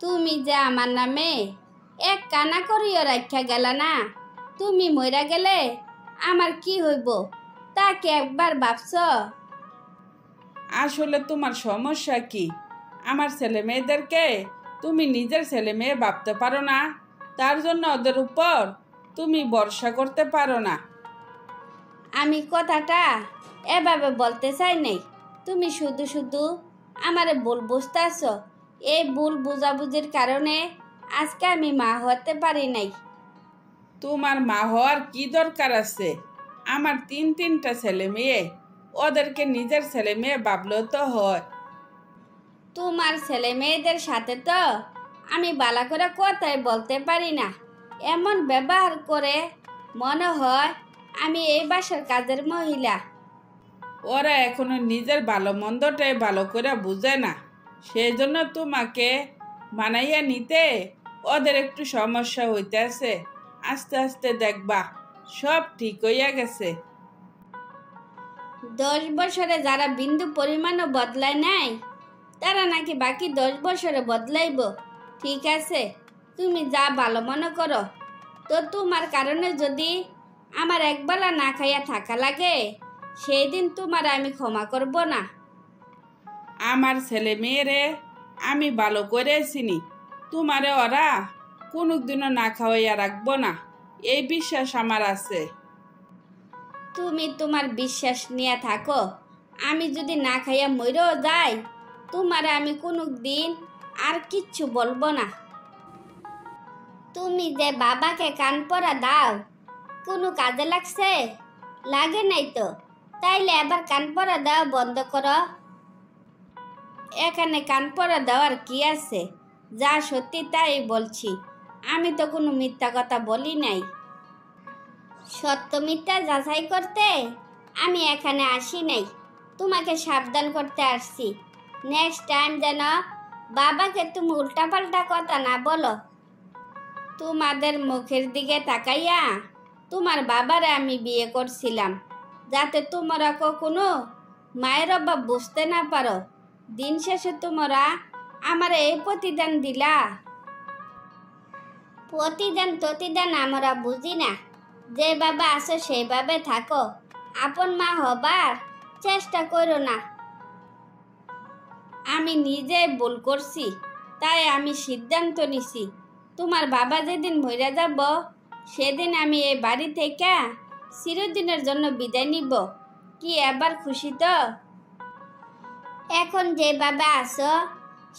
তুমি যে আমার নামে এক কানা করিও রাখা গেলা না, তুমি মইরা গেলে আমার কি হইব তা কি একবার ভাবছ? আসলে তোমার সমস্যা কি? আমার ছেলে মেয়েদেরকে তুমি নিজের ছেলে মেয়ে ভাবতে পারো না, তার জন্য ওদের উপর তুমি ভরসা করতে পারো না। আমি কথাটা এভাবে বলতে চাই নাই, তুমি শুধু শুধু আমারে ভুল বুঝতেছ। এই ভুল বুঝাবুঝির কারণে আজকে আমি মা হতে পারি নাই। তোমার মা হওয়ার কি দরকার আছে? আমার তিনটা ছেলে মেয়ে, ওদেরকে নিজের ছেলে মেয়ে ভাবলেও তো হয়। তোমার ছেলে মেয়েদের সাথে তো আমি বালা করে কথাই বলতে পারি না, এমন ব্যবহার করে মনে হয় আমি এই বাসার কাজের মহিলা। ওরা এখনো নিজের ভালো মন্দটাই ভালো করে বুঝে না, সেই জন্য তোমাকে মানাইয়া নিতে ওদের একটু সমস্যা হইতেছে। আস্তে আস্তে দেখবা সব ঠিক হইয়া গেছে। 10 বছরে যারা বিন্দু পরিমাণও বদলায় নাই, তারা নাকি বাকি 10 বছরে বদলাইব। ঠিক আছে, তুমি যা ভালো মনে করো। তো তোমার কারণে যদি আমার একবেলা না খাইয়া থাকা লাগে, সেই দিন তোমার আমি ক্ষমা করব না। আমার ছেলে মেয়েরে আমি ভালো করে চিনি, তোমারে ওরা কোনোদিনও না খাওয়াইয়া রাখবো না, এই বিশ্বাস আমার আছে। তুমি তোমার বিশ্বাস নিয়ে থাকো, আমি যদি না খাইয়া মরেও যাই, তোমারে আমি কোনো দিন আর কিচ্ছু বলবো না। তুমি যে বাবাকে কান পরা দাও, কোনো কাজে লাগছে? লাগে নাই তো, তাইলে এবার কান পরা দেওয়া বন্ধ করো। এখানে কান পরা দেওয়ার কি আছে? যা সত্যি তাই বলছি, আমি তো কোনো মিথ্যা কথা বলি নাই। সত্য মিথ্যা যাচাই করতে আমি এখানে আসি নাই, তোমাকে সাবধান করতে আসছি। নেক্সট টাইম যেন বাবাকে তুমি উল্টাপাল্টা কথা না বলো। তোমাদের মুখের দিকে তাকাইয়া তোমার বাবারে আমি বিয়ে করছিলাম, যাতে তোমরা কখনো মায়ের অভাব বুঝতে না পারো। দিন শেষে তোমরা আমার এই প্রতিদান দিলা। প্রতিদান আমরা বুঝি না, যেভাবে আসো সেইভাবে থাকো, আপন মা হবার চেষ্টা করো না। আমি নিজে ভুল করছি, তাই আমি সিদ্ধান্ত নিছি তোমার বাবা যেদিন মরে যাব, সেদিন আমি এই বাড়ি থেকে চিরদিনের জন্য বিদায় নিব। কি এবার খুশি তো? এখন যেভাবে আসো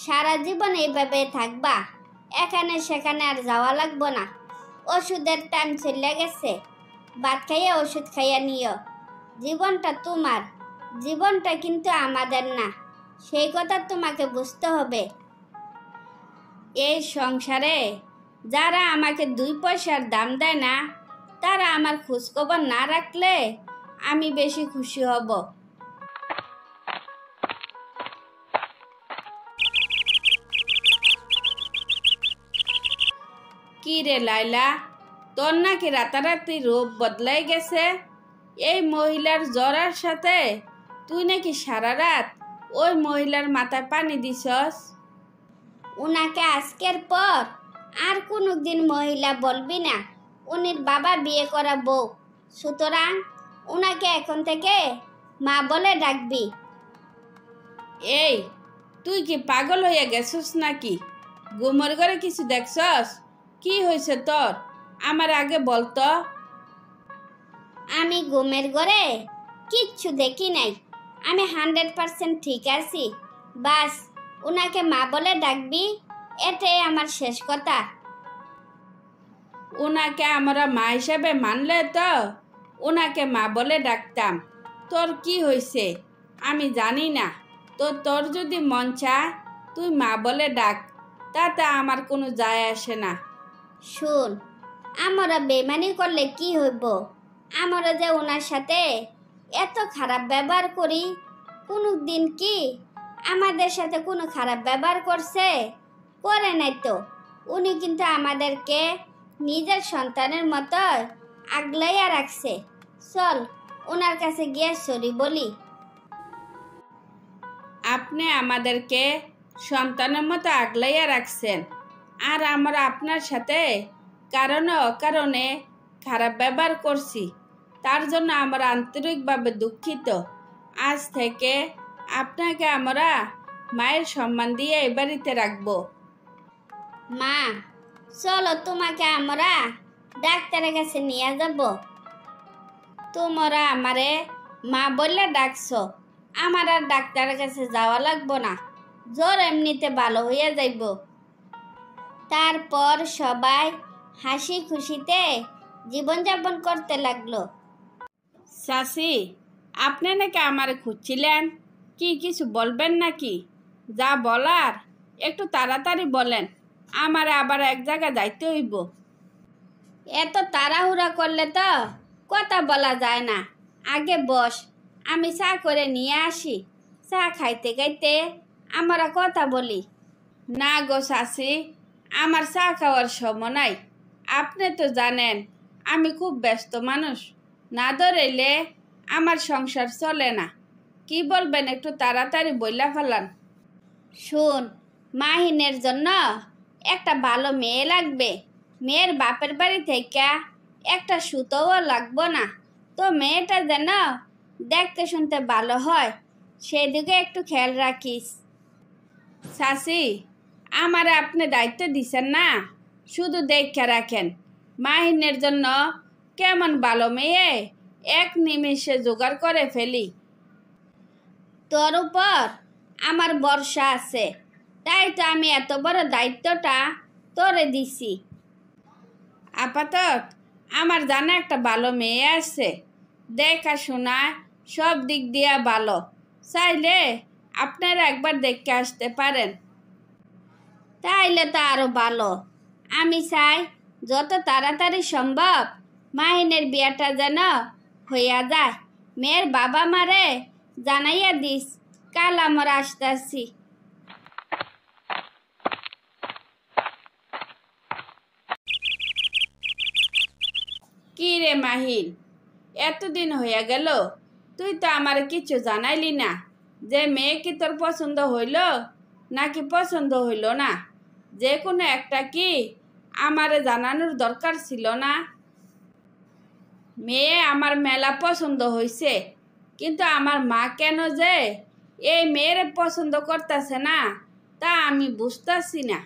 সারা জীবন এইভাবে থাকবা, এখানে সেখানে আর যাওয়া লাগবো না। ওষুধের টাইম চলে গেছে, ভাত খাইয়া ওষুধ খাইয়া নিও। জীবনটা তোমার, জীবনটা কিন্তু আমাদের না, সেই কথা তোমাকে বুঝতে হবে। এই সংসারে যারা আমাকে 2 পয়সার দাম দেয় না, তারা আমার খোঁজখবর না রাখলে আমি বেশি খুশি হব। কি রে লাইলা, তোর নাকি রাতারাতি রূপ বদলাই গেছে? এই মহিলার জ্বরের সাথে তুই নাকি সারা রাত ওই মহিলার মাথায় পানি দিছস। উনাকে আজকের পর আর কোনোদিন মহিলা বলবি না, উনির বাবা বিয়ে করা বউ, সুতরাং উনাকে এখন থেকে মা বলে ডাকবি। এই, তুই কি পাগল হইয়া গেছস নাকি? ঘুমের ঘরে কিছু দেখছস? কি হয়েছে তোর? আমার আগে বলতো। আমি ঘুমের ঘরে কিচ্ছু দেখি নাই, আমি 100% ঠিক আছি। বাস, উনাকে মা বলে ডাকবি, এটাই আমার শেষ কথা। উনাকে আমরা মা হিসেবে মানলে তো উনাকে মা বলে ডাকতাম। তোর কি হয়েছে আমি জানি না, তো তোর যদি মন চায় তুই মা বলে ডাক, তাতে আমার কোনো যায় আসে না। শুন, আমরা বেমানি করলে কি হইব? আমরা যে ওনার সাথে এত খারাপ ব্যবহার করি, কোনো দিন কি আমাদের সাথে কোনো খারাপ ব্যবহার করছে? করে নাই তো। উনি কিন্তু আমাদেরকে নিজের সন্তানের মতো আগলাইয়া রাখছে। চল ওনার কাছে গিয়ে সরি বলি। আপনি আমাদেরকে সন্তানের মতো আগলাইয়া রাখছেন, আর আমরা আপনার সাথে কারণে অকারণে খারাপ ব্যবহার করছি, তার জন্য আমরা আন্তরিকভাবে দুঃখিত। আজ থেকে আপনাকে আমরা মায়ের সম্মান দিয়ে এই বাড়িতে রাখবো। মা, চলো তোমাকে আমরা ডাক্তারের কাছে নিয়ে যাব। তোমরা আমারে মা বললে ডাকছো, আমার আর ডাক্তারের কাছে যাওয়া লাগবো না, জ্বর এমনিতে ভালো হইয়া যাইব। তারপর সবাই হাসি খুশিতে জীবনযাপন করতে লাগলো। চাচি, আপনি নাকি আমারে খুঁজছিলেন, কি কিছু বলবেন নাকি? যা বলার একটু তাড়াতাড়ি বলেন, আমার আবার এক জায়গায় যাইতে হইব। এত তাড়াহুড়া করলে তো কথা বলা যায় না। আগে বস, আমি চা করে নিয়ে আসি, চা খাইতে খাইতে আমরা কথা বলি। না গো চাচি, আমার চা খাওয়ার সময় নাই। আপনি তো জানেন আমি খুব ব্যস্ত মানুষ, না ধরেইলে আমার সংসার চলে না। কি বলবেন একটু তাড়াতাড়ি বইলা ফেলান। শুন, মাহিনের জন্য একটা ভালো মেয়ে লাগবে। মেয়ের বাপের বাড়ি থেকে একটা সুতোও লাগবো না, তো মেয়েটা যেন দেখতে শুনতে ভালো হয়, সেদিকে একটু খেয়াল রাখিস। চাচি, আমার আপনি দায়িত্ব দিছেন না, শুধু দেখে রাখেন মাহিনের জন্য কেমন ভালো মেয়ে এক নিমেষে জোগাড় করে ফেলি। তোর উপর আমার ভরসা আছে, তাই তো আমি এত বড় দায়িত্বটা তোরে দিছি। আপাতত আমার জানা একটা ভালো মেয়ে আছে, দেখাশোনা সব দিক দিয়ে ভালো। চাইলে আপনারা একবার দেখে আসতে পারেন। তাইলে তো আরো ভালো। আমি চাই যত তাড়াতাড়ি সম্ভব মাহিনের বিয়াটা যেন হইয়া যায়। মেয়ের বাবা মারে জানাইয়া দিস কাল আমরা আসতেছি। কি রে মাহিন, এতদিন হইয়া গেল, তুই তো আমার কিছু জানাইলি না যে মেয়ে কি তোর পছন্দ হইল নাকি পছন্দ হইল না। যে কোনো একটা কি আমারে জানানোর দরকার ছিল না? মেয়ে আমার মেলা পছন্দ হয়েছে, কিন্তু আমার মা কেন যে এই মেয়ের পছন্দ করতেছে না তা আমি বুঝতেছি না।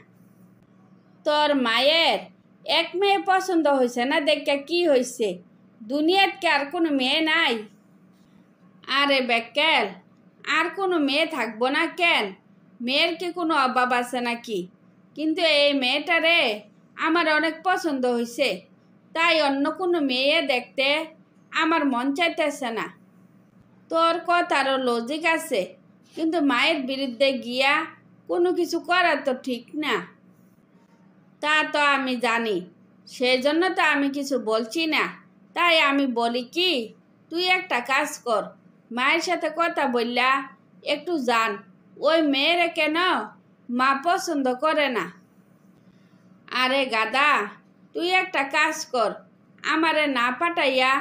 তোর মায়ের এক মেয়ে পছন্দ হয়েছে না দেখে কি হয়েছে? দুনিয়াত কি আর কোনো মেয়ে নাই? আরে বেকেল, আর কোনো মেয়ে থাকবো না কেন? মেয়ের কি কোনো অভাব আছে নাকি? কিন্তু এই মেয়েটারে আমার অনেক পছন্দ হয়েছে, তাই অন্য কোনো মেয়ে দেখতে আমার মন চাইতেছে না। তোর কথারও লজিক আছে, কিন্তু মায়ের বিরুদ্ধে গিয়া কোনো কিছু করা তো ঠিক না। তা তো আমি জানি, সেই জন্য তো আমি কিছু বলছি না। তাই আমি বলি কি, তুই একটা কাজ কর, মায়ের সাথে কথা বললা একটু জান ওই মেয়েরে কেন মা পছন্দ করে না। আরে গাদা, তুই একটা কাজ কর, আমারে না পাঠাইয়া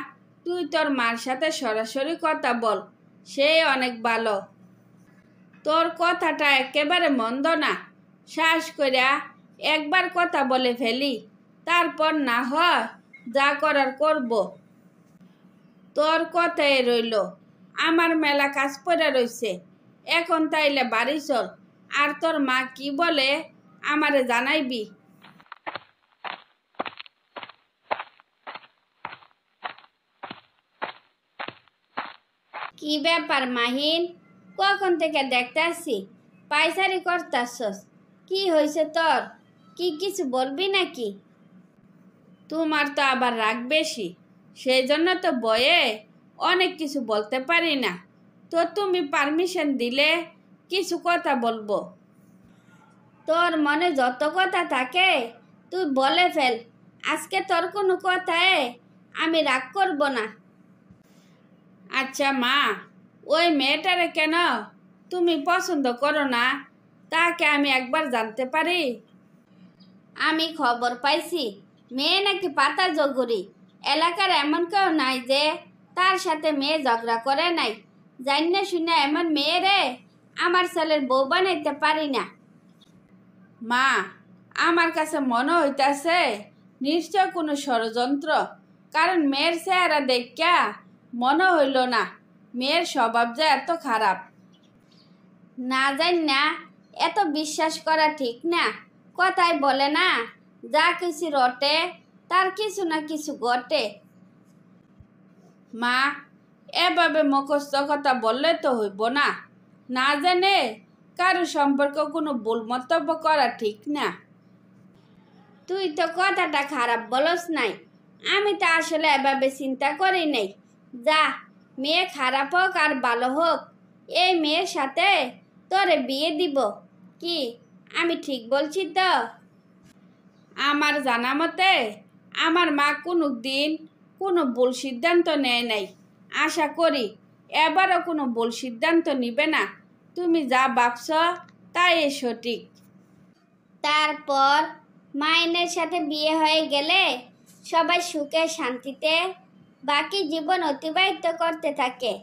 তুই তোর মার সাথে সরাসরি কথা বল, সে অনেক ভালো। তোর কথাটা একেবারে মন্দ না, সাহস করিয়া একবার কথা বলে ফেলি, তারপর না হয় যা করার করব। তোর কথাই রইল, আমার মেলা কাজ পড়ে রইছে, এখন তাইলে বাড়ি চল, আর তোর মা কি বলে আমারে জানাইবি। কি ব্যাপার মাহিন, কখন থেকে দেখতে আসি পাইচারি করতাছস? কি হয়েছে তোর? কি কিছু বলবি নাকি? তোমার তো আবার রাগ বেশি, সেই জন্য তো বয়ে অনেক কিছু বলতে পারি না। তো তুমি পারমিশন দিলে কিছু কথা বলবো। তোর মনে যত কথা থাকে তুই বলে ফেল, আজকে তোর কোনো কথায় আমি রাগ করব না। আচ্ছা মা, ওই মেয়েটারে কেন তুমি পছন্দ করো না, তাকে আমি একবার জানতে পারি? আমি খবর পাইছি মেয়ে নাকি পাতা জগুরি। এলাকার এমন কেউ নাই যে তার সাথে মেয়ে ঝগড়া করে নাই। জানিনা শুনে এমন মেয়ে রে আমার ছেলের বউ বানাইতে পারি না। মা, আমার কাছে মনে হইতাছে নিশ্চয় কোনো ষড়যন্ত্র, কারণ মেয়ের চেহারা দেখা মনে হইল না মেয়ের স্বভাব যে এত খারাপ। না জানি না, এত বিশ্বাস করা ঠিক না। কথায় বলে না, যা কিছু রটে তার কিছু না কিছু ঘটে। মা, এভাবে মুখস্থ কথা বললে তো হইব না। না জানে কারো সম্পর্কে কোনো ভুল মন্তব্য করা ঠিক না। তুই তো কথাটা খারাপ বলস নাই, আমি তো আসলে এভাবে চিন্তা করি নাই। যা, মেয়ে খারাপ হোক আর ভালো হোক, এই মেয়ের সাথে তোরে বিয়ে দিব। কি আমি ঠিক বলছি তো? আমার জানা মতে আমার মা কোনো দিন কোনো ভুল সিদ্ধান্ত নেয় নাই। আশা করি এবারও কোনো ভুল সিদ্ধান্ত নিবে না। তুমি যা ভাবছ তাই সঠিক। তারপর মাইনের সাথে বিয়ে হয়ে গেলে সবাই সুখে শান্তিতে বাকি জীবন অতিবাহিত করতে থাকে।